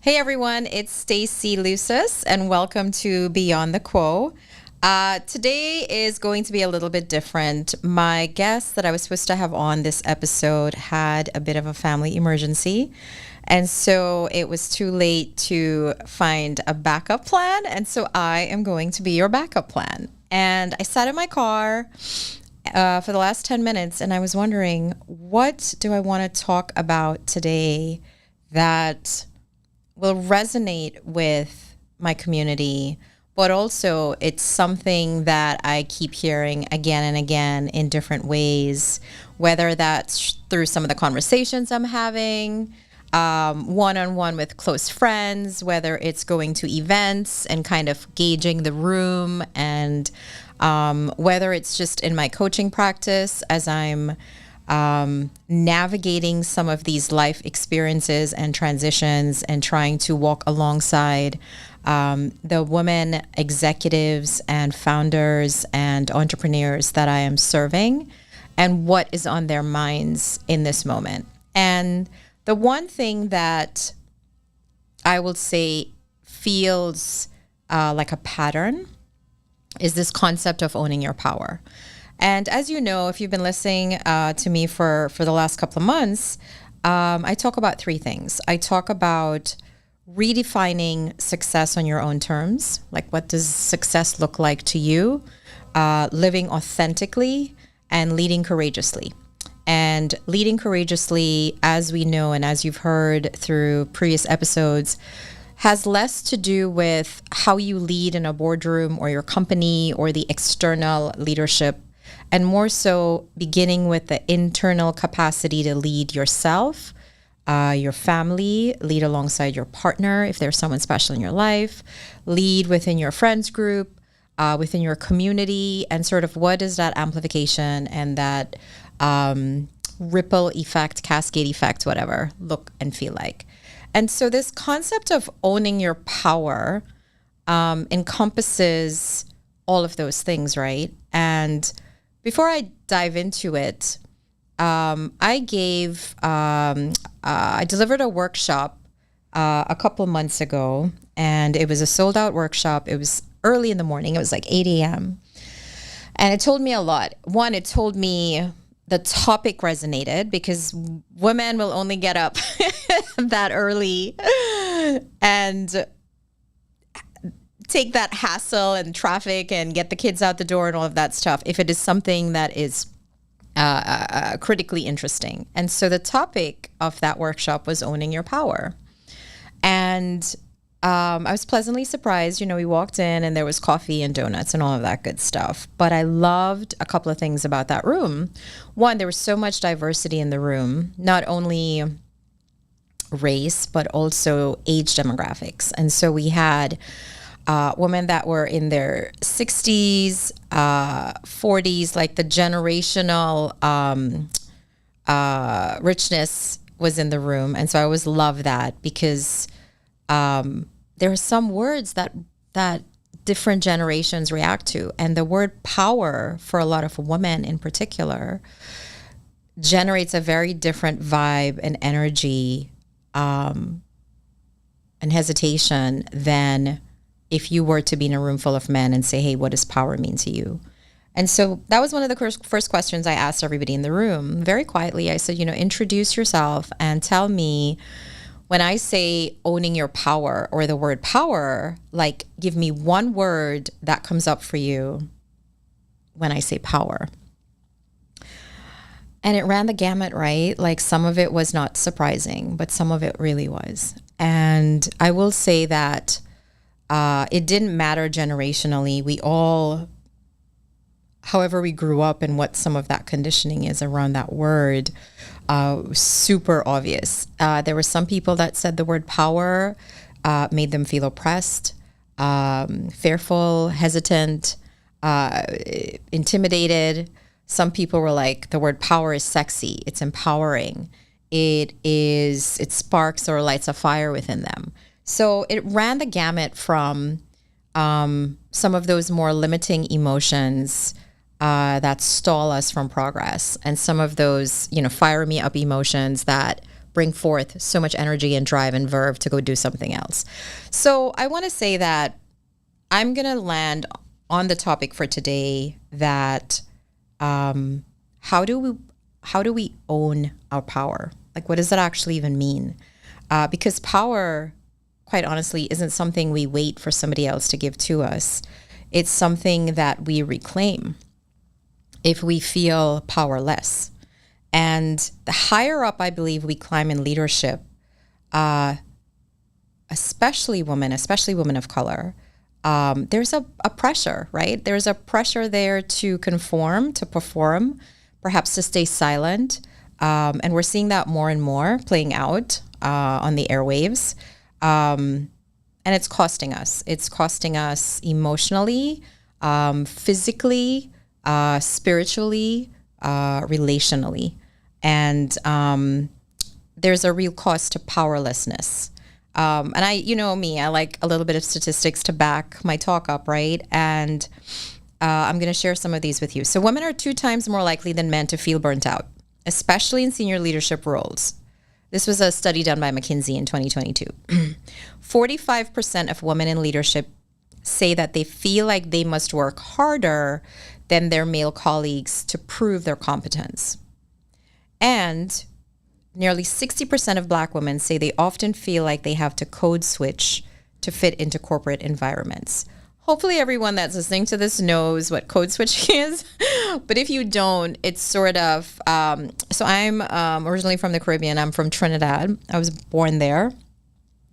Hey everyone, it's Stacey Luces and welcome to Beyond the Quo. Today is going to be a little bit different. My guest that I was supposed to have on this episode had a bit of a family emergency. And so it was too late to find a backup plan. And so I am going to be your backup plan. And I sat in my car for the last 10 minutes and I was wondering, what do I want to talk about today that will resonate with my community, but also it's something that I keep hearing again and again in different ways, whether that's through some of the conversations I'm having, one-on-one with close friends, whether it's going to events and kind of gauging the room, and whether it's just in my coaching practice as I'm navigating some of these life experiences and transitions and trying to walk alongside the women executives and founders and entrepreneurs that I am serving and what is on their minds in this moment. And the one thing that I will say feels like a pattern is this concept of owning your power. And as you know, if you've been listening to me for the last couple of months, I talk about three things. I talk about redefining success on your own terms. Like, what does success look like to you? Living authentically and leading courageously. And leading courageously, as we know and as you've heard through previous episodes, has less to do with how you lead in a boardroom or your company or the external leadership, and more so beginning with the internal capacity to lead yourself, your family, lead alongside your partner if there's someone special in your life, lead within your friends group, within your community, and sort of what does that amplification and that ripple effect, cascade effect, whatever, look and feel like. And so this concept of owning your power encompasses all of those things, right? And before I dive into it, I delivered a workshop a couple months ago, and it was a sold out workshop. It was early in the morning. It was like 8 a.m. And it told me a lot. One, it told me the topic resonated because women will only get up that early and take that hassle and traffic and get the kids out the door and all of that stuff if it is something that is critically interesting. And so the topic of that workshop was owning your power. And I was pleasantly surprised. You know, we walked in and there was coffee and donuts and all of that good stuff. But I loved a couple of things about that room. One, there was so much diversity in the room, not only race, but also age demographics. And so we had women that were in their 60s, 40s, like the generational richness was in the room. And so I always love that because there are some words that different generations react to. And the word power for a lot of women in particular generates a very different vibe and energy and hesitation than if you were to be in a room full of men and say, hey, what does power mean to you? And so that was one of the first questions I asked everybody in the room. Very quietly, I said, introduce yourself and tell me, when I say owning your power or the word power, like, give me one word that comes up for you when I say power. And it ran the gamut, right? Like, some of it was not surprising, but some of it really was. And I will say that it didn't matter generationally. We all, however we grew up and what some of that conditioning is around that word, super obvious. There were some people that said the word power made them feel oppressed, fearful, hesitant, intimidated. Some people were like, the word power is sexy, it's empowering, it sparks or lights a fire within them. So it ran the gamut from some of those more limiting emotions that stall us from progress, and some of those, fire me up emotions that bring forth so much energy and drive and verve to go do something else. So I want to say that I'm going to land on the topic for today that how do we own our power? Like, what does that actually even mean? Because power, quite honestly, isn't something we wait for somebody else to give to us. It's something that we reclaim if we feel powerless. And the higher up, I believe, we climb in leadership, especially women of color, there's a pressure, right? There's a pressure there to conform, to perform, perhaps to stay silent. And we're seeing that more and more playing out on the airwaves. And it's costing us. It's costing us emotionally, physically, spiritually, relationally. And there's a real cost to powerlessness. And I like a little bit of statistics to back my talk up, right? And I'm going to share some of these with you. So women are 2 times more likely than men to feel burnt out, especially in senior leadership roles. This was a study done by McKinsey in 2022. 45% of women in leadership say that they feel like they must work harder than their male colleagues to prove their competence. And nearly 60% of Black women say they often feel like they have to code switch to fit into corporate environments. Hopefully everyone that's listening to this knows what code switching is. But if you don't, it's sort of, so I'm originally from the Caribbean. I'm from Trinidad. I was born there.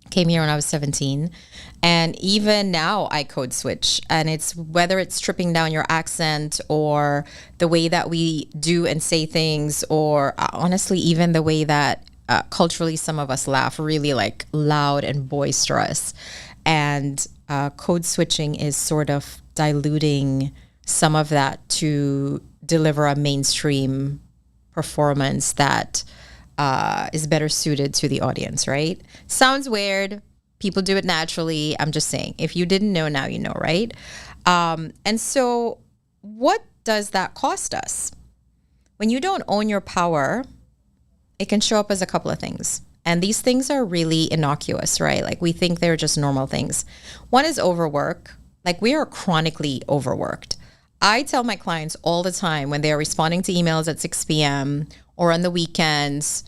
Came here when I was 17. And even now I code switch. And it's whether it's stripping down your accent or the way that we do and say things, or honestly, even the way that culturally some of us laugh really like loud and boisterous. And code switching is sort of diluting some of that to deliver a mainstream performance that is better suited to the audience, right? Sounds weird. People do it naturally. I'm just saying, if you didn't know, now you know, right? And so what does that cost us? When you don't own your power, it can show up as a couple of things. And these things are really innocuous, right? Like we think they're just normal things. One is overwork. Like we are chronically overworked. I tell my clients all the time when they're responding to emails at 6 p.m. or on the weekends,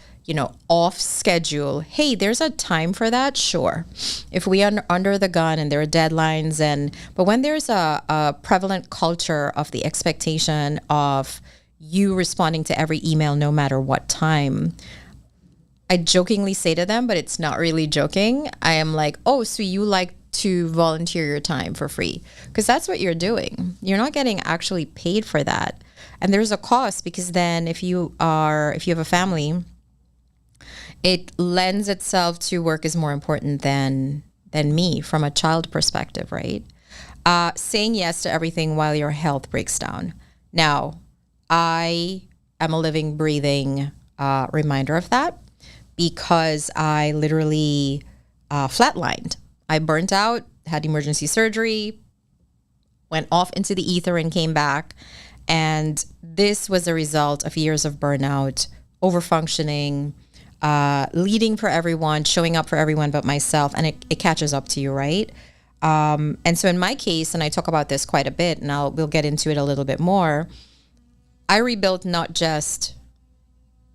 off schedule. Hey, there's a time for that. Sure. If we are under the gun and there are deadlines but when there's a prevalent culture of the expectation of you responding to every email, no matter what time, I jokingly say to them, but it's not really joking. I am like, oh, so you like to volunteer your time for free? Because that's what you're doing. You're not getting actually paid for that. And there's a cost, because then if you have a family, it lends itself to work is more important than me from a child perspective, right? Saying yes to everything while your health breaks down. Now, I am a living, breathing reminder of that, because I literally flatlined. I burnt out, had emergency surgery, went off into the ether and came back. And this was a result of years of burnout, overfunctioning, leading for everyone, showing up for everyone but myself, and it catches up to you, right? And so in my case, and I talk about this quite a bit, and we'll get into it a little bit more, I rebuilt not just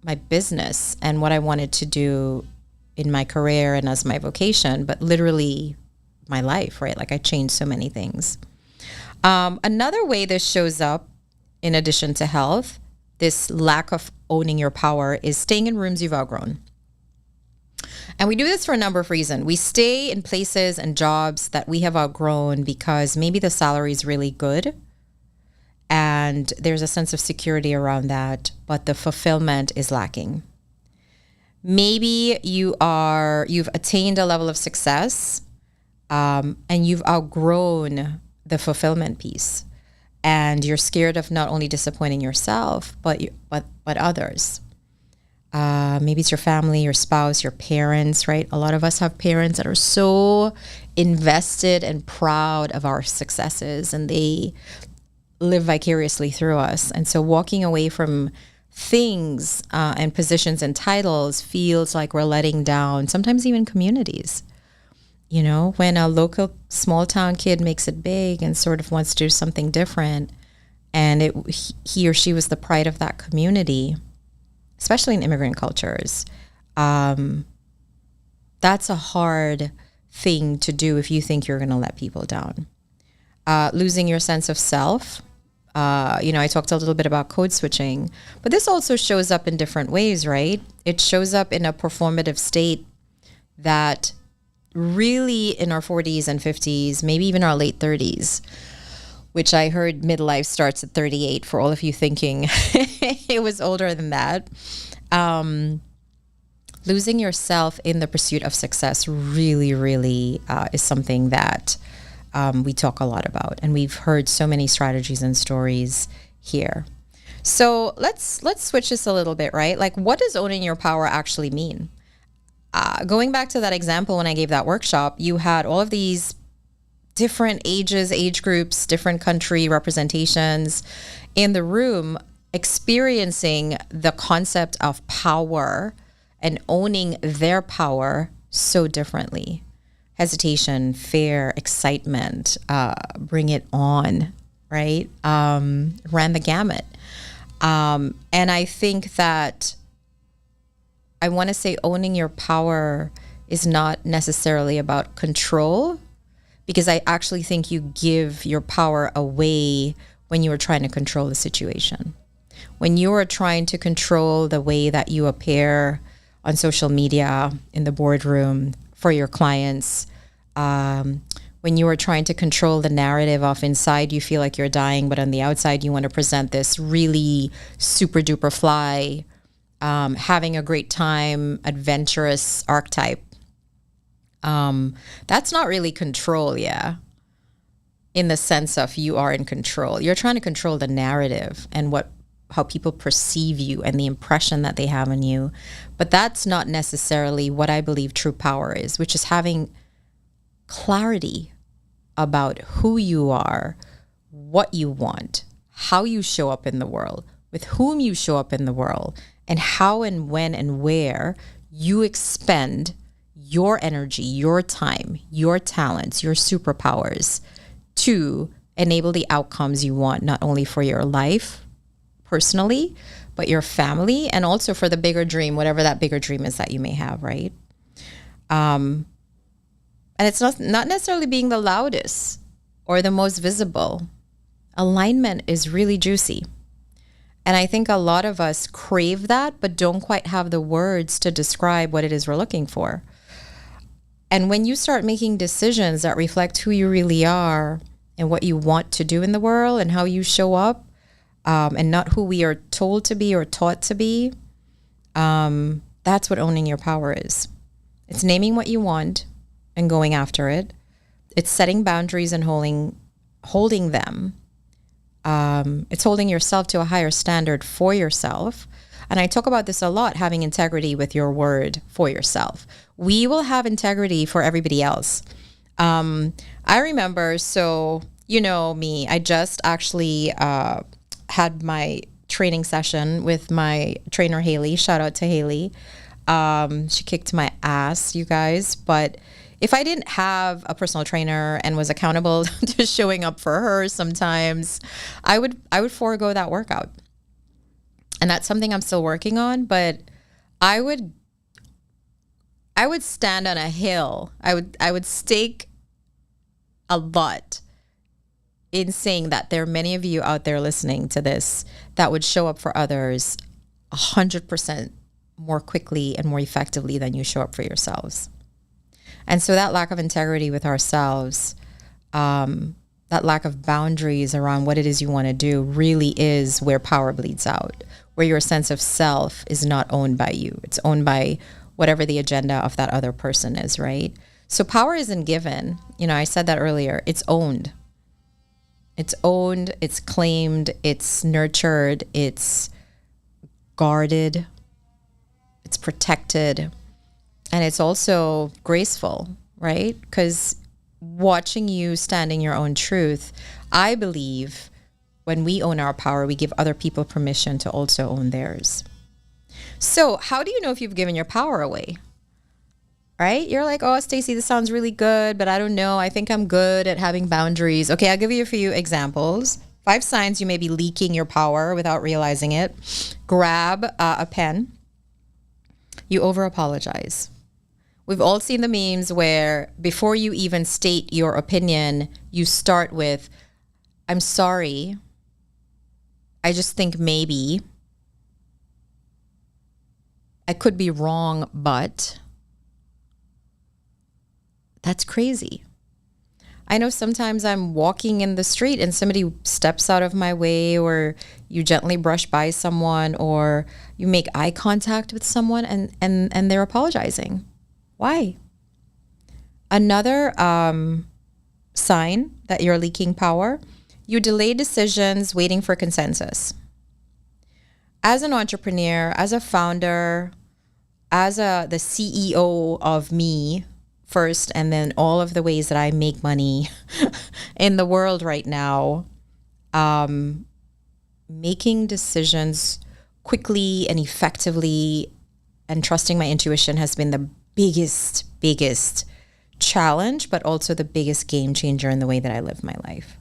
my business and what I wanted to do in my career and as my vocation, but literally my life, right? Like I changed so many things. Another way this shows up, in addition to health, this lack of owning your power, is staying in rooms you've outgrown. And we do this for a number of reasons. We stay in places and jobs that we have outgrown because maybe the salary is really good and there's a sense of security around that, but the fulfillment is lacking. Maybe you've attained a level of success and you've outgrown the fulfillment piece. And you're scared of not only disappointing yourself, but others. Maybe it's your family, your spouse, your parents, right? A lot of us have parents that are so invested and proud of our successes, and they live vicariously through us. And so walking away from things and positions and titles feels like we're letting down sometimes even communities. You know, when a local small town kid makes it big and sort of wants to do something different, and he or she was the pride of that community, especially in immigrant cultures, that's a hard thing to do if you think you're going to let people down. Losing your sense of self. I talked a little bit about code switching, but this also shows up in different ways, right? It shows up in a performative state that really in our 40s and 50s, maybe even our late 30s, which I heard midlife starts at 38 for all of you thinking it was older than that. Losing yourself in the pursuit of success really, really is something that we talk a lot about. And we've heard so many strategies and stories here. So let's switch this a little bit, right? Like, what does owning your power actually mean? Going back to that example, when I gave that workshop, you had all of these different ages, age groups, different country representations in the room experiencing the concept of power and owning their power so differently. Hesitation, fear, excitement, bring it on, right? Ran the gamut. And I think that I want to say owning your power is not necessarily about control, because I actually think you give your power away when you are trying to control the situation. When you are trying to control the way that you appear on social media, in the boardroom, for your clients, when you are trying to control the narrative of inside you feel like you're dying, but on the outside you want to present this really super duper fly, having a great time, adventurous archetype. That's not really control, in the sense of you are in control. You're trying to control the narrative and how people perceive you and the impression that they have on you. But that's not necessarily what I believe true power is, which is having clarity about who you are, what you want, how you show up in the world, with whom you show up in the world, and how and when and where you expend your energy, your time, your talents, your superpowers to enable the outcomes you want, not only for your life personally, but your family, and also for the bigger dream, whatever that bigger dream is that you may have, right? And it's not necessarily being the loudest or the most visible. Alignment is really juicy. And I think a lot of us crave that, but don't quite have the words to describe what it is we're looking for. And when you start making decisions that reflect who you really are and what you want to do in the world and how you show up, and not who we are told to be or taught to be, that's what owning your power is. It's naming what you want and going after it. It's setting boundaries and holding them. It's holding yourself to a higher standard for yourself. And I talk about this a lot, having integrity with your word for yourself. We will have integrity for everybody else. I remember, so you know me, I just actually had my training session with my trainer, Haley. Shout out to Haley. She kicked my ass, you guys. But if I didn't have a personal trainer and was accountable to showing up for her sometimes, I would forego that workout. And that's something I'm still working on, but I would stand on a hill. I would stake a lot in saying that there are many of you out there listening to this that would show up for others 100% more quickly and more effectively than you show up for yourselves. And so that lack of integrity with ourselves, that lack of boundaries around what it is you want to do really is where power bleeds out, where your sense of self is not owned by you. It's owned by whatever the agenda of that other person is, right? So power isn't given. I said that earlier. It's owned. It's owned, it's claimed, it's nurtured, it's guarded, it's protected, and it's also graceful, right? Because watching you stand in your own truth, I believe, when we own our power, we give other people permission to also own theirs. So how do you know if you've given your power away? Right? You're like, oh, Stacey, this sounds really good, but I don't know. I think I'm good at having boundaries. Okay, I'll give you a few examples. 5 signs you may be leaking your power without realizing it. Grab a pen. You over-apologize. We've all seen the memes where before you even state your opinion, you start with, I'm sorry. I just think maybe. I could be wrong, but. That's crazy. I know sometimes I'm walking in the street and somebody steps out of my way, or you gently brush by someone, or you make eye contact with someone and they're apologizing. Why? Another sign that you're leaking power, you delay decisions waiting for consensus. As an entrepreneur, as a founder, as the CEO of me, first, and then all of the ways that I make money in the world right now, making decisions quickly and effectively and trusting my intuition has been the biggest challenge, but also the biggest game changer in the way that I live my life.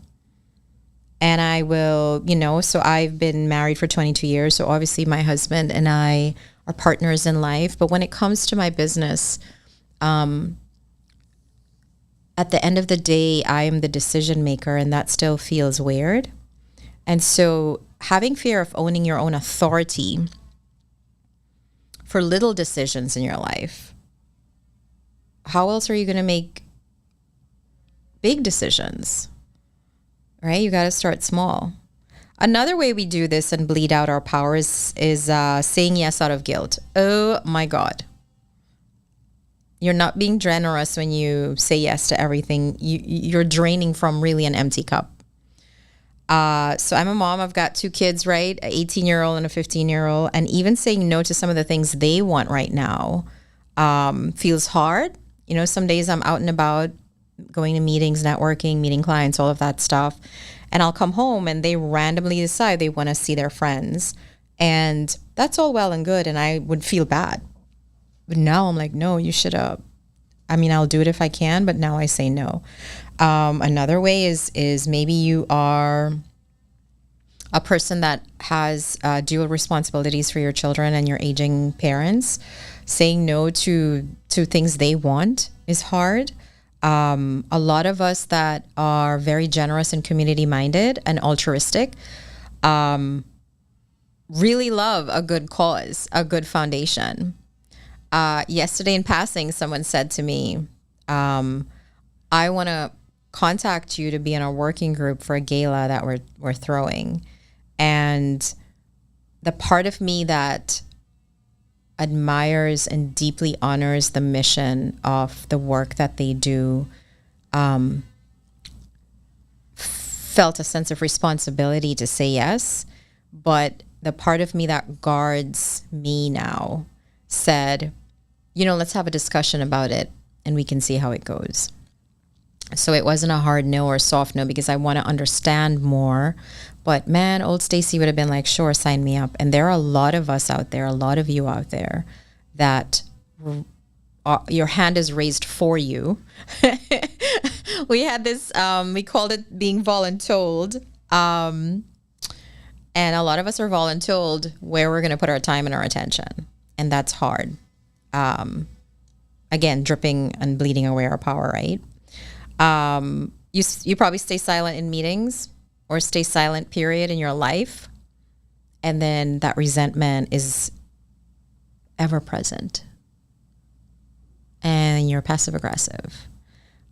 And I will, so I've been married for 22 years. So obviously my husband and I are partners in life. But when it comes to my business, at the end of the day, I am the decision maker, and that still feels weird. And so having fear of owning your own authority for little decisions in your life, how else are you going to make big decisions? Right? You got to start small. Another way we do this and bleed out our power is saying yes out of guilt. Oh my God. You're not being generous when you say yes to everything. You're draining from really an empty cup. So I'm a mom. I've got 2 kids, right? An 18-year-old and a 15-year-old. And even saying no to some of the things they want right now feels hard. Some days I'm out and about, going to meetings, networking, meeting clients, all of that stuff. And I'll come home and they randomly decide they want to see their friends. And that's all well and good. And I would feel bad. But now I'm like, no, you should have. I'll do it if I can, but now I say no. Another way is maybe you are a person that has dual responsibilities for your children and your aging parents. Saying no to things they want is hard. A lot of us that are very generous and community-minded and altruistic really love a good cause, a good foundation. Yesterday in passing, someone said to me, I want to contact you to be in our working group for a gala that we're throwing. And the part of me that admires and deeply honors the mission of the work that they do felt a sense of responsibility to say yes. But the part of me that guards me now said, let's have a discussion about it and we can see how it goes. So it wasn't a hard no or a soft no because I want to understand more. But man, old Stacey would have been like, sure, sign me up. And there are a lot of us out there, a lot of you out there that your hand is raised for you. We had this, we called it being voluntold. And a lot of us are voluntold where we're going to put our time and our attention. And that's hard. Again, dripping and bleeding away our power, right? You probably stay silent in meetings or stay silent, period, in your life. And then that resentment is ever present. And you're passive aggressive.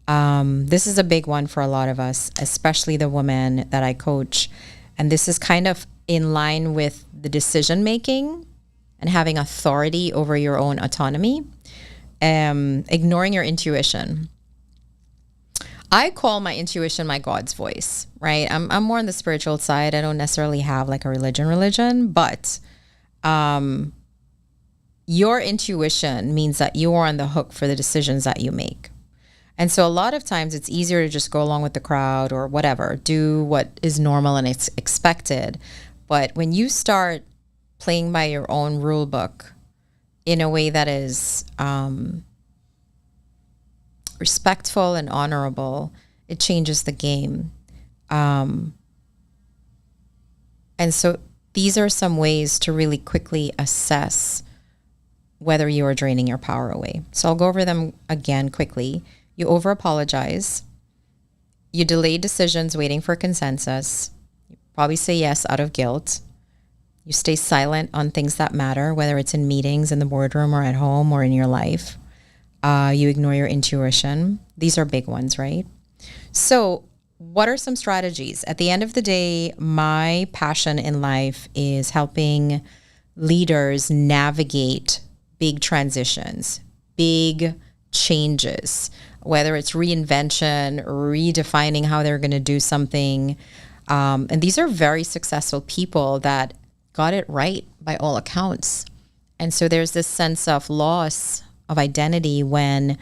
This is a big one for a lot of us, especially the women that I coach. And this is kind of in line with the decision making and having authority over your own autonomy. Ignoring your intuition. I call my intuition my God's voice, right? I'm more on the spiritual side. I don't necessarily have like a religion, but your intuition means that you are on the hook for the decisions that you make. And so a lot of times it's easier to just go along with the crowd or whatever, do what is normal and it's expected. But when you start playing by your own rule book in a way that is respectful and honorable, it changes the game. And so these are some ways to really quickly assess whether you are draining your power away. So I'll go over them again quickly. You over apologize. You delay decisions waiting for consensus. You probably say yes out of guilt. You stay silent on things that matter, whether it's in meetings, in the boardroom, or at home, or in your life. You ignore your intuition. These are big ones, right? So what are some strategies? At the end of the day, my passion in life is helping leaders navigate big transitions, big changes, whether it's reinvention, redefining how they're going to do something. And these are very successful people that got it right by all accounts. And so there's this sense of loss of identity when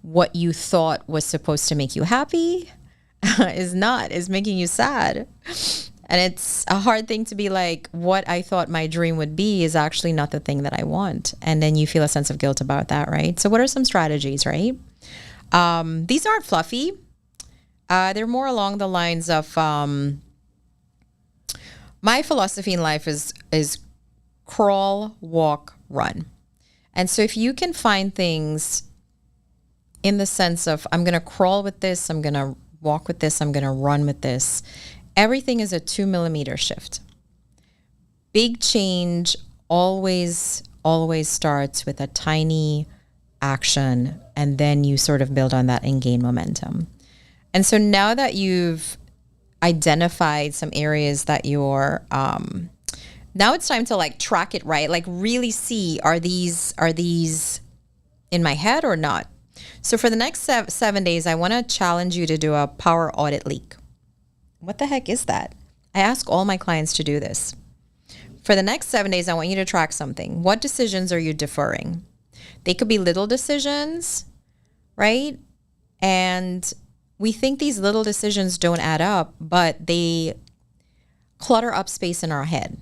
what you thought was supposed to make you happy is making you sad. And it's a hard thing to be like, what I thought my dream would be is actually not the thing that I want. And then you feel a sense of guilt about that, right? So what are some strategies, right? These aren't fluffy. They're more along the lines of my philosophy in life is crawl, walk, run. And so if you can find things in the sense of I'm going to crawl with this, I'm going to walk with this, I'm going to run with this, everything is a 2 millimeter shift. Big change always starts with a tiny action, and then you sort of build on that and gain momentum. And so now that you've identified some areas that you're, now it's time to like track it, right? Like really see, are these in my head or not? So for the next 7 days, I want to challenge you to do a power audit leak. What the heck is that? I ask all my clients to do this. For the next 7 days, I want you to track something. What decisions are you deferring? They could be little decisions, right? And we think these little decisions don't add up, but they clutter up space in our head.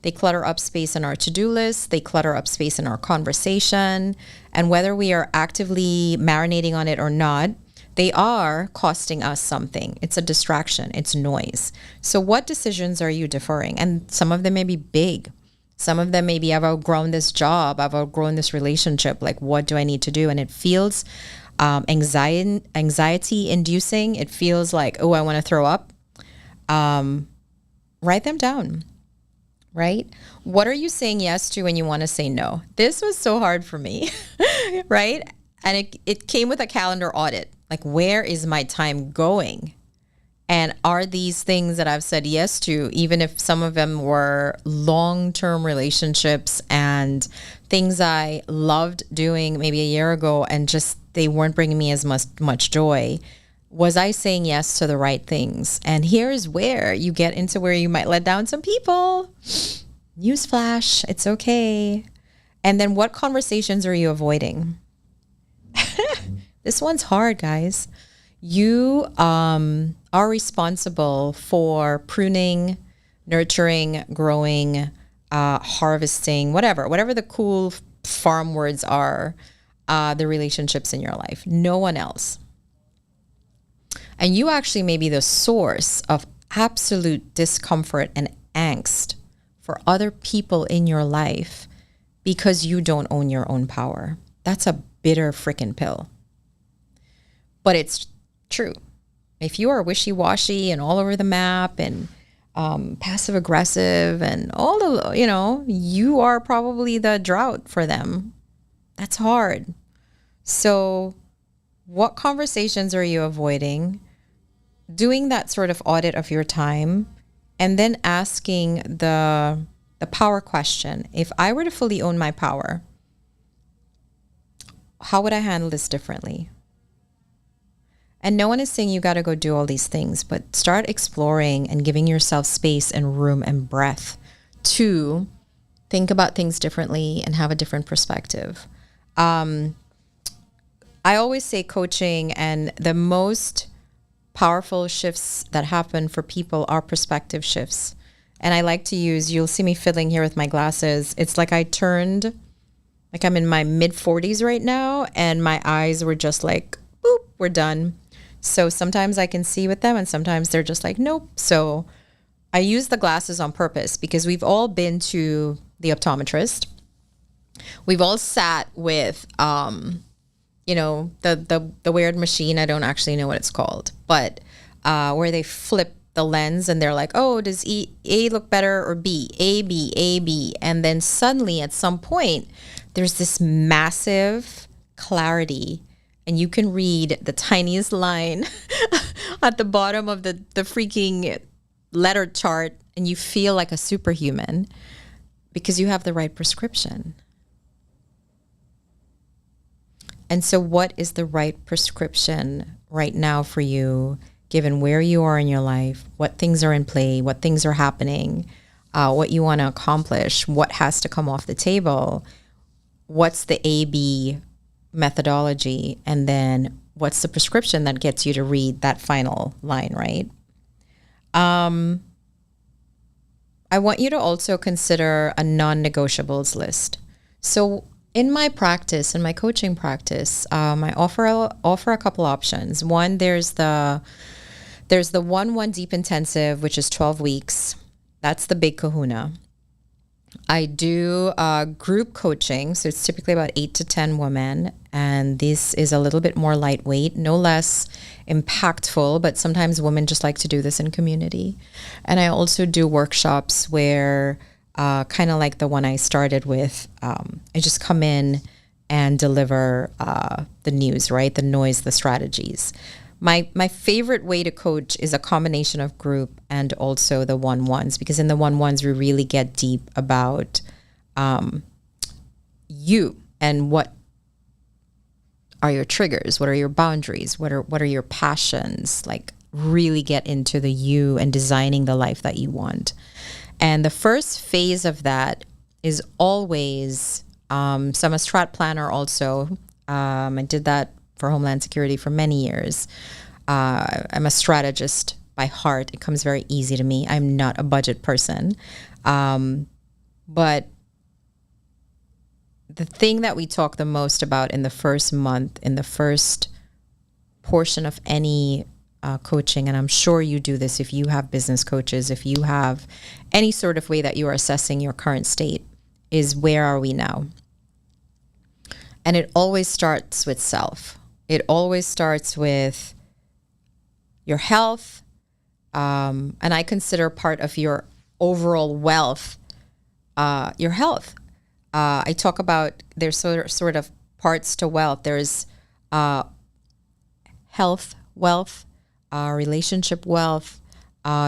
They clutter up space in our to-do list. They clutter up space in our conversation. And whether we are actively marinating on it or not, they are costing us something. It's a distraction. It's noise. So what decisions are you deferring? And some of them may be big. Some of them maybe I've outgrown this job. I've outgrown this relationship. Like, what do I need to do? And it feels anxiety inducing. It feels like, oh, I want to throw up. Write them down. Right? What are you saying yes to when you want to say no? This was so hard for me, right? And it came with a calendar audit. Like, where is my time going? And are these things that I've said yes to, even if some of them were long-term relationships and things I loved doing maybe a year ago and just they weren't bringing me as much joy, was I saying yes to the right things? And here's where you get into where you might let down some people. Newsflash, it's okay. And then what conversations are you avoiding? This one's hard, guys. You are responsible for pruning, nurturing, growing, harvesting, whatever the cool farm words are, the relationships in your life. No one else. And you actually may be the source of absolute discomfort and angst for other people in your life because you don't own your own power. That's a bitter freaking pill. But it's true. If you are wishy-washy and all over the map and passive aggressive and all the, you are probably the drought for them. That's hard. So what conversations are you avoiding? Doing that sort of audit of your time and then asking the power question. If I were to fully own my power, how would I handle this differently? And no one is saying you got to go do all these things, but start exploring and giving yourself space and room and breath to think about things differently and have a different perspective. I I always say coaching and the most powerful shifts that happen for people are perspective shifts. And I like to use, you'll see me fiddling here with my glasses. It's like I turned, like I'm in my mid 40s right now, and my eyes were just like, boop, we're done. So sometimes I can see with them and sometimes they're just like, nope. So I use the glasses on purpose because we've all been to the optometrist. We've all sat with, the weird machine. I don't actually know what it's called, but where they flip the lens and they're like, oh, does A look better or B? A, B, A, B. And then suddenly at some point, there's this massive clarity and you can read the tiniest line at the bottom of the freaking letter chart and you feel like a superhuman because you have the right prescription. And so what is the right prescription right now for you, given where you are in your life, what things are in play, what things are happening, what you want to accomplish, what has to come off the table, what's the A-B methodology, and then what's the prescription that gets you to read that final line, right? I want you to also consider a non-negotiables list. So in my practice, in my coaching practice, I offer a couple options. One, there's the 1-1 deep intensive, which is 12 weeks. That's the big kahuna. I do group coaching, so it's typically about 8 to 10 women, and this is a little bit more lightweight, no less impactful, but sometimes women just like to do this in community. And I also do workshops where, kind of like the one I started with, I just come in and deliver the news, right? The noise, the strategies. My favorite way to coach is a combination of group and also the 1-1s, because in the 1-1s we really get deep about you and what are your triggers, what are your boundaries, what are your passions, like really get into the you and designing the life that you want. And the first phase of that is always, so I'm a strat planner also. I did that for Homeland Security for many years. I'm a strategist by heart. It comes very easy to me. I'm not a budget person. But the thing that we talk the most about in the first month, in the first portion of any coaching, and I'm sure you do this if you have business coaches, if you have any sort of way that you are assessing your current state, is where are we now? And it always starts with self. It always starts with your health, and I consider part of your overall wealth your health. I talk about there's sort of parts to wealth. There's health wealth, relationship wealth,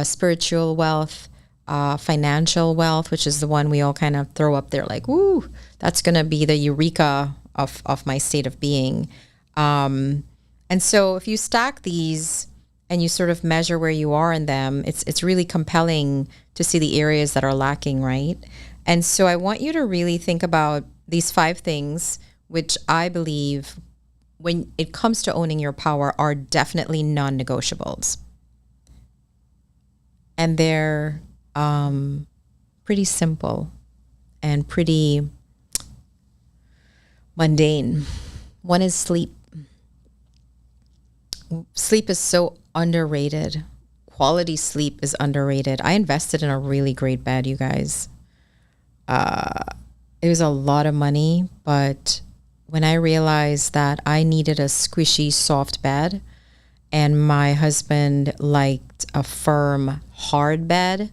spiritual wealth, financial wealth, which is the one we all kind of throw up there like, woo, that's going to be the eureka of my state of being. And so if you stack these and you sort of measure where you are in them, it's really compelling to see the areas that are lacking, right? And so I want you to really think about these 5 things, which I believe when it comes to owning your power are definitely non-negotiables. And they're pretty simple and pretty mundane. One is sleep. Sleep is so underrated. Quality sleep is underrated. I invested in a really great bed, you guys. It was a lot of money, but when I realized that I needed a squishy, soft bed and my husband liked a firm, hard bed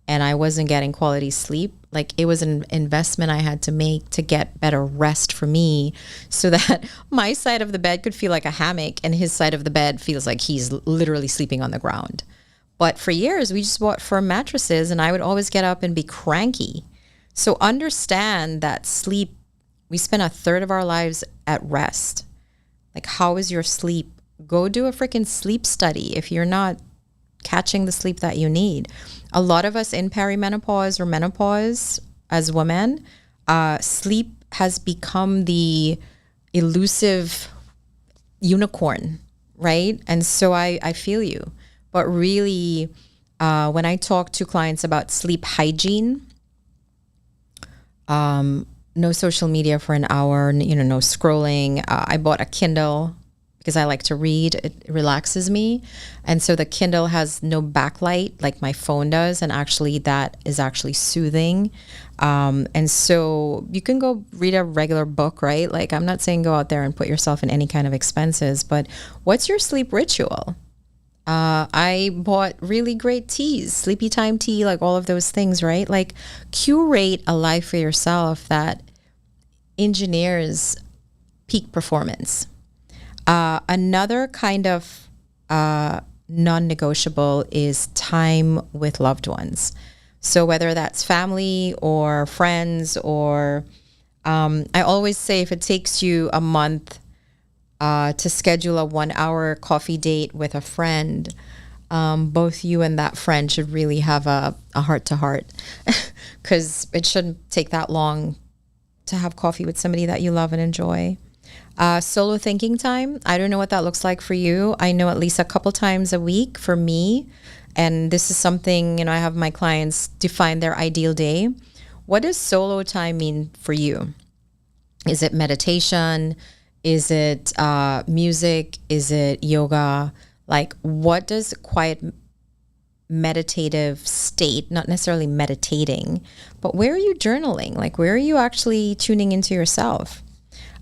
and I wasn't getting quality sleep, like it was an investment I had to make to get better rest for me so that my side of the bed could feel like a hammock and his side of the bed feels like he's literally sleeping on the ground. But for years, we just bought firm mattresses and I would always get up and be cranky. So understand that sleep, we spend a third of our lives at rest. Like, how is your sleep? Go do a freaking sleep study if you're not catching the sleep that you need. A lot of us in perimenopause or menopause as women, sleep has become the elusive unicorn, right? And so I feel you. But really, when I talk to clients about sleep hygiene, no social media for an hour, no scrolling. I bought a Kindle because I like to read. It relaxes me. And so the Kindle has no backlight like my phone does. And actually that is actually soothing. And so you can go read a regular book, right? Like, I'm not saying go out there and put yourself in any kind of expenses, but what's your sleep ritual? I bought really great teas, sleepy time tea, like all of those things, right? Like, curate a life for yourself that engineers peak performance. Another kind of non-negotiable is time with loved ones. So whether that's family or friends or I always say if it takes you a month to schedule a 1-hour coffee date with a friend, both you and that friend should really have a heart-to-heart because it shouldn't take that long to have coffee with somebody that you love and enjoy. Solo thinking time. I don't know what that looks like for you. I know at least a couple times a week for me. And this is something, I have my clients define their ideal day. What does solo time mean for you? Is it meditation? Is it music? Is it yoga? Like, what does quiet meditative state, not necessarily meditating, but where are you journaling? Like, where are you actually tuning into yourself?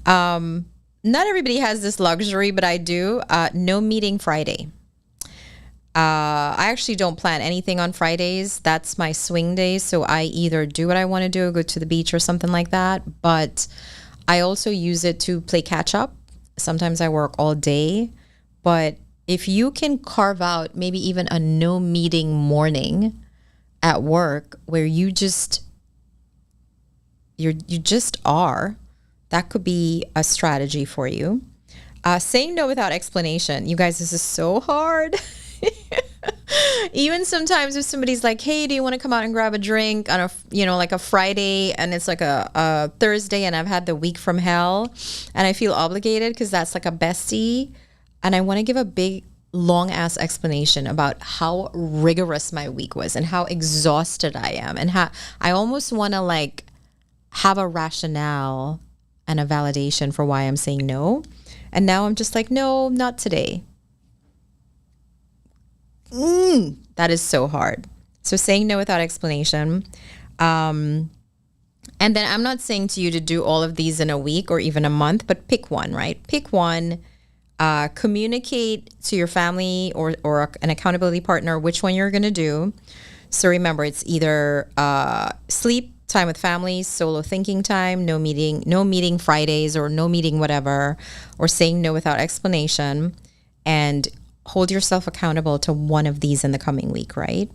Not everybody has this luxury, but I do. No meeting Friday. I actually don't plan anything on Fridays. That's my swing days. So I either do what I want to do, go to the beach or something like that. But I also use it to play catch up. Sometimes I work all day. But if you can carve out maybe even a no meeting morning at work where you just are, that could be a strategy for you. Saying no without explanation. You guys, this is so hard. Even sometimes if somebody's like, hey, do you want to come out and grab a drink on like a Friday, and it's like a Thursday and I've had the week from hell and I feel obligated because that's like a bestie. And I want to give a big, long ass explanation about how rigorous my week was and how exhausted I am. And how I almost want to like have a rationale and a validation for why I'm saying no. And now I'm just like, no, not today. That is so hard. So saying no without explanation. And then I'm not saying to you to do all of these in a week or even a month, but pick one, right? Pick one. Communicate to your family or an accountability partner which one you're going to do. So remember, it's either sleep time with family, solo thinking time, no meeting Fridays or no meeting whatever, or saying no without explanation, and hold yourself accountable to one of these in the coming week, right?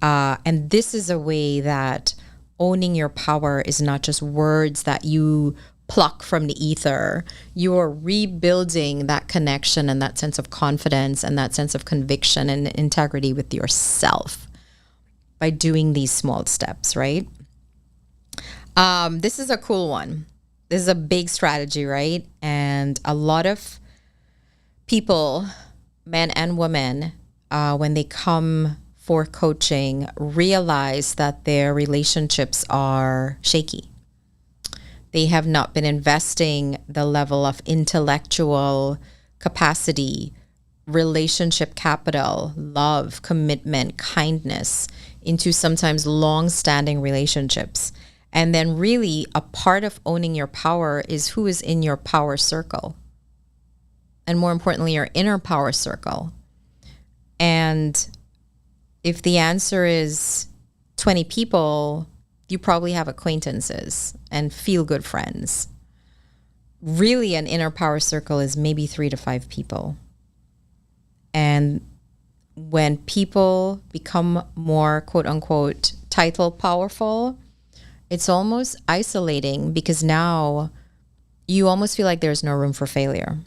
And this is a way that owning your power is not just words that you pluck from the ether. You are rebuilding that connection and that sense of confidence and that sense of conviction and integrity with yourself by doing these small steps, right? This is a cool one. This is a big strategy, right? And a lot of people, men and women, when they come for coaching, realize that their relationships are shaky. They have not been investing the level of intellectual capacity, relationship capital, love, commitment, kindness into sometimes long-standing relationships. And then really a part of owning your power is who is in your power circle. And more importantly, your inner power circle. And if the answer is 20 people, you probably have acquaintances and feel-good friends. Really, an inner power circle is maybe 3 to 5 people. And when people become more, quote unquote, title powerful, it's almost isolating because now you almost feel like there's no room for failure.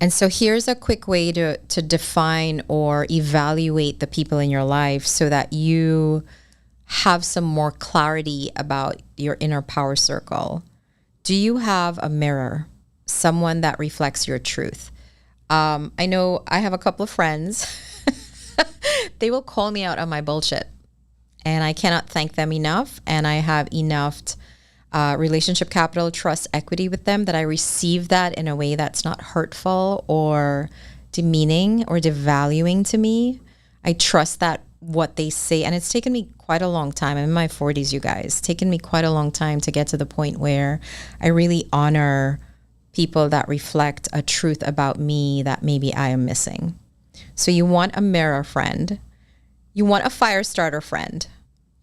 And so here's a quick way to define or evaluate the people in your life so that you have some more clarity about your inner power circle. Do you have a mirror? someone that reflects your truth. I know I have a couple of friends. They will call me out on my bullshit, and I cannot thank them enough. And I have enough relationship capital, trust, equity with them that I receive that in a way that's not hurtful or demeaning or devaluing to me. I trust that what they say, and it's taken me quite a long time. I'm in my 40s, you guys. It's taken me quite a long time to get to the point where I really honor people that reflect a truth about me that maybe I am missing. So you want a mirror friend. You want a fire starter friend.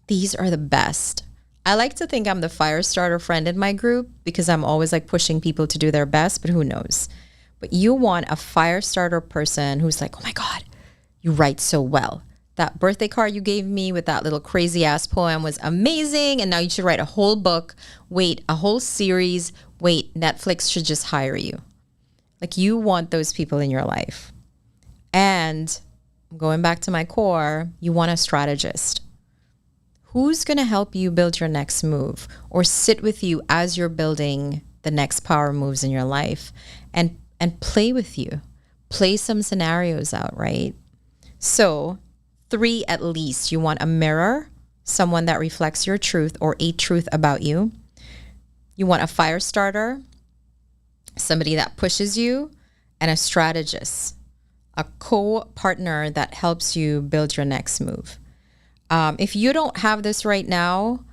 These are the best. I like to think I'm the fire starter friend in my group because I'm always like pushing people to do their best, but who knows? But you want a fire starter person who's like, oh my God, you write so well. That birthday card you gave me with that little crazy ass poem was amazing. And now you should write a whole book. Wait, a whole series. Wait, Netflix should just hire you. Like, you want those people in your life. And going back to my core, you want a strategist. Who's going to help you build your next move or sit with you as you're building the next power moves in your life and play with you, play some scenarios out, right? So 3 at least. You want a mirror, someone that reflects your truth or a truth about you. You want a fire starter, somebody that pushes you, and a strategist, a co-partner that helps you build your next move. If you don't have this right now,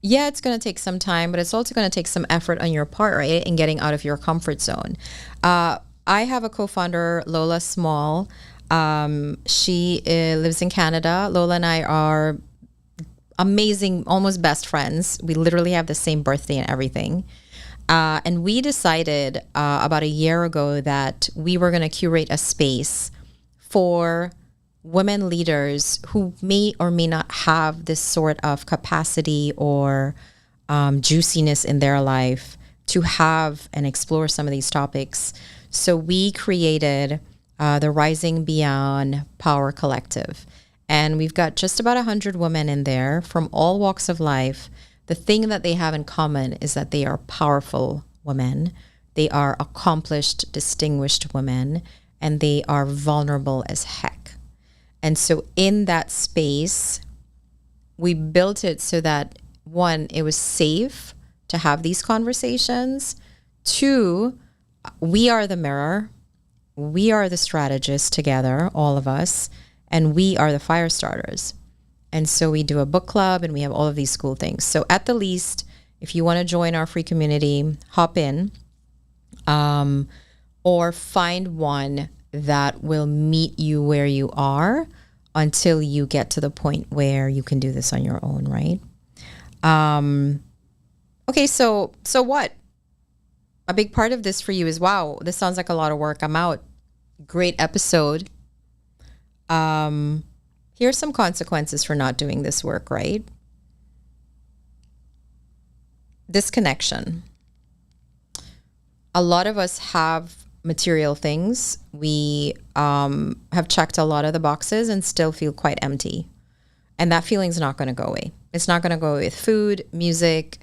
yeah, it's going to take some time, but it's also going to take some effort on your part, right? In getting out of your comfort zone. I have a co-founder, Lola Small. She lives in Canada. Lola and I are amazing, almost best friends. We literally have the same birthday and everything. And we decided about a year ago that we were going to curate a space for women leaders who may or may not have this sort of capacity or juiciness in their life to have and explore some of these topics. So we created the Rising Beyond Power Collective. And we've got just about 100 women in there from all walks of life. The thing that they have in common is that they are powerful women. They are accomplished, distinguished women, and they are vulnerable as heck. And so in that space, we built it so that, 1, it was safe to have these conversations. 2, we are the mirror. We are the strategists together, all of us, and we are the fire starters. And so we do a book club and we have all of these cool things. So at the least, if you want to join our free community, hop in or find one that will meet you where you are until you get to the point where you can do this on your own, right? Okay, so what? A big part of this for you is, wow, this sounds like a lot of work. I'm out. Great episode. Here's some consequences for not doing this work, right? Disconnection. A lot of us have material things. We have checked a lot of the boxes and still feel quite empty. And that feeling's not going to go away. It's not going to go away with food, music,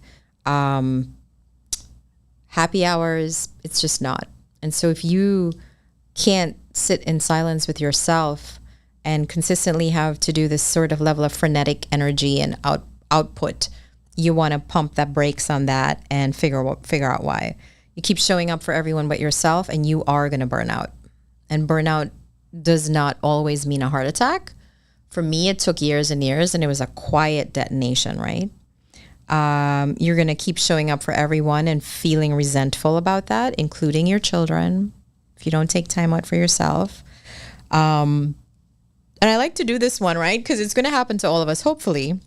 happy hours. It's just not. And so if you can't sit in silence with yourself and consistently have to do this sort of level of frenetic energy and output, you want to pump the brakes on that and figure out why. You keep showing up for everyone but yourself, and you are going to burn out. And burnout does not always mean a heart attack. For me, it took years and years, and it was a quiet detonation, right? You're going to keep showing up for everyone and feeling resentful about that, including your children, if you don't take time out for yourself. And I like to do this one, right? Because it's going to happen to all of us, hopefully.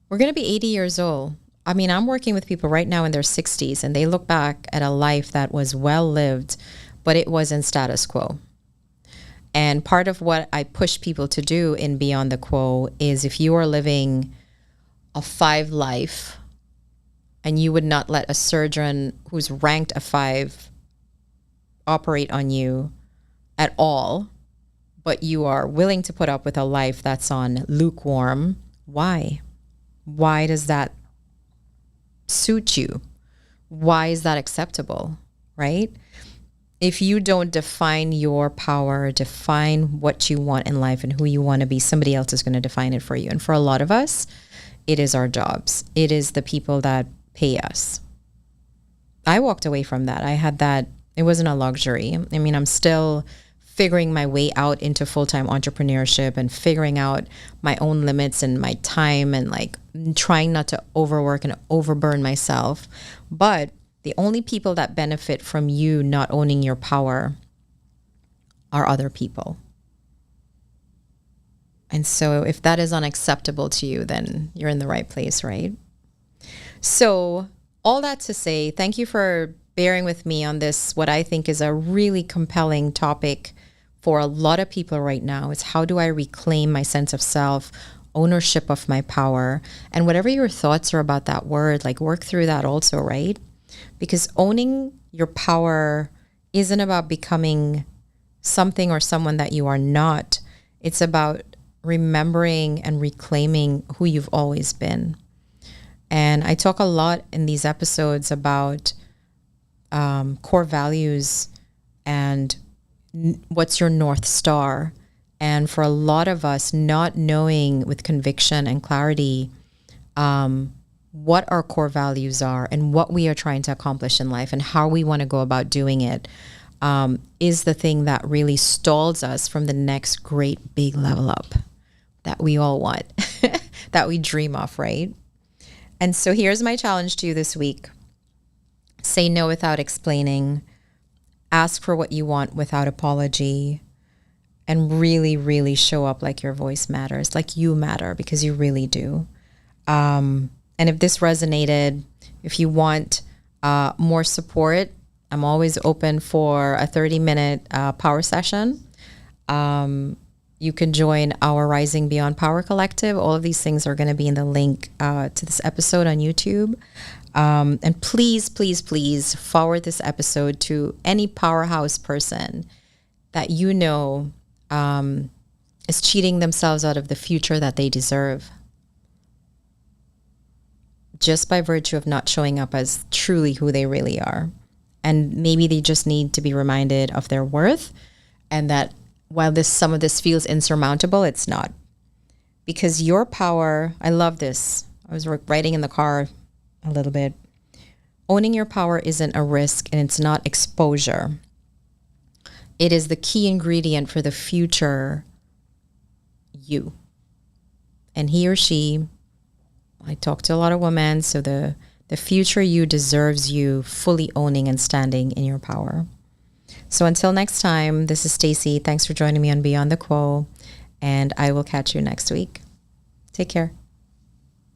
We're going to be 80 years old. I mean, I'm working with people right now in their 60s, and they look back at a life that was well lived, but it wasn't status quo. And part of what I push people to do in Beyond the Quo is, if you are living a 5 life and you would not let a surgeon who's ranked a 5 operate on you at all, but you are willing to put up with a life that's on lukewarm, why? Why does that suit you. Why is that acceptable, right? If you don't define your power, define what you want in life and who you want to be, somebody else is going to define it for you. And for a lot of us, it is our jobs. It is the people that pay us. I walked away from that. I had that. It wasn't a luxury. I mean, I'm still figuring my way out into full-time entrepreneurship and figuring out my own limits and my time and like trying not to overwork and overburn myself. But the only people that benefit from you not owning your power are other people. And so if that is unacceptable to you, then you're in the right place, right? So all that to say, thank you for bearing with me on this, what I think is a really compelling topic for a lot of people right now. It's how do I reclaim my sense of self, ownership of my power, and whatever your thoughts are about that word, like work through that also, right? Because owning your power isn't about becoming something or someone that you are not. It's about remembering and reclaiming who you've always been. And I talk a lot in these episodes about core values and what's your North Star. And for a lot of us, not knowing with conviction and clarity what our core values are and what we are trying to accomplish in life and how we want to go about doing it is the thing that really stalls us from the next great big level up that we all want, that we dream of, right? And so here's my challenge to you this week. Say no without explaining. Ask for what you want without apology. And really, really show up like your voice matters, like you matter, because you really do. And if this resonated, if you want more support, I'm always open for a 30-minute power session. You can join our Rising Beyond Power Collective. All of these things are going to be in the link to this episode on YouTube. And please, please, please forward this episode to any powerhouse person that you know is cheating themselves out of the future that they deserve, just by virtue of not showing up as truly who they really are. And maybe they just need to be reminded of their worth, and that while some of this feels insurmountable, it's not. Because your power, I love this. I was writing in the car a little bit. Owning your power isn't a risk, and it's not exposure. It is the key ingredient for the future you. And he or she, I talk to a lot of women, so the future you deserves you fully owning and standing in your power. So until next time, this is Stacey. Thanks for joining me on Beyond the Quo, and I will catch you next week. Take care.